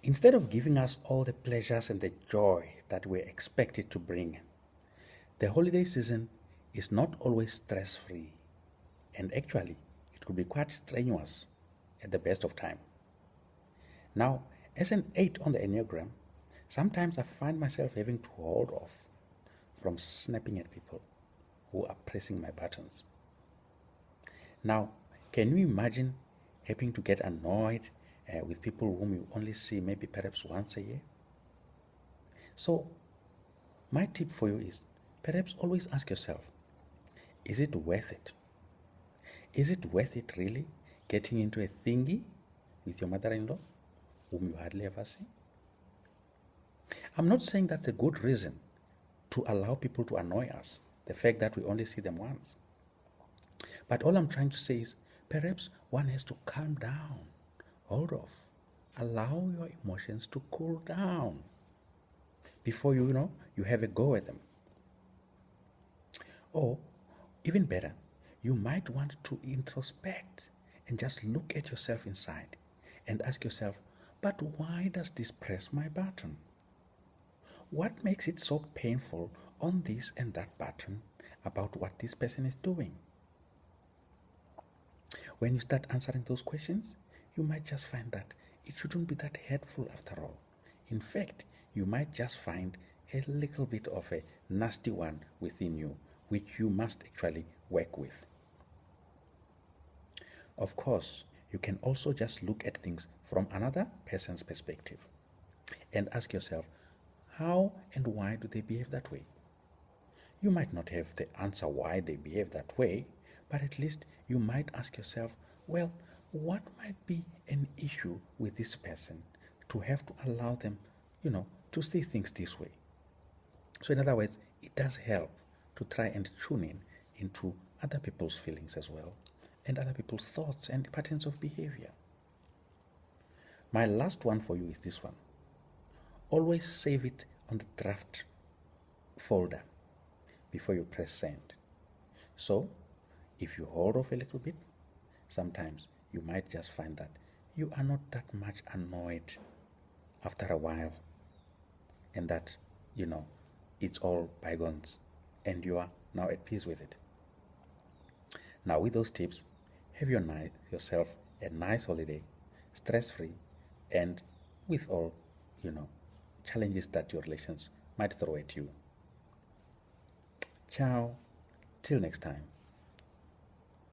Instead of giving us all the pleasures and the joy that we expect it to bring, the holiday season is not always stress-free, and actually, it could be quite strenuous at the best of time. Now, as an 8 on the Enneagram, sometimes I find myself having to hold off from snapping at people who are pressing my buttons. Now, can you imagine having to get annoyed with people whom you only see maybe perhaps once a year? So, my tip for you is perhaps always ask yourself, is it worth it? Is it worth it really getting into a thingy with your mother-in-law whom you hardly ever see? I'm not saying that's a good reason to allow people to annoy us, the fact that we only see them once. But all I'm trying to say is perhaps one has to calm down, hold off, allow your emotions to cool down before you have a go at them. Or even better, you might want to introspect and just look at yourself inside and ask yourself, but why does this press my button? What makes it so painful on this and that button about what this person is doing? When you start answering those questions, you might just find that it shouldn't be that hurtful after all. In fact, you might just find a little bit of a nasty one within you, which you must actually work with. Of course, you can also just look at things from another person's perspective and ask yourself, how and why do they behave that way? You might not have the answer why they behave that way, but at least you might ask yourself, well, what might be an issue with this person to have to allow them, to see things this way? So in other words, it does help to try and tune in into other people's feelings as well, and other people's thoughts and patterns of behavior. My last one for you is this one. Always save it on the draft folder before you press send. So, if you hold off a little bit, sometimes you might just find that you are not that much annoyed after a while, and that, it's all bygones and you are now at peace with it. Now, with those tips, have yourself a nice holiday, stress-free, and with all, challenges that your relations might throw at you. Ciao, till next time.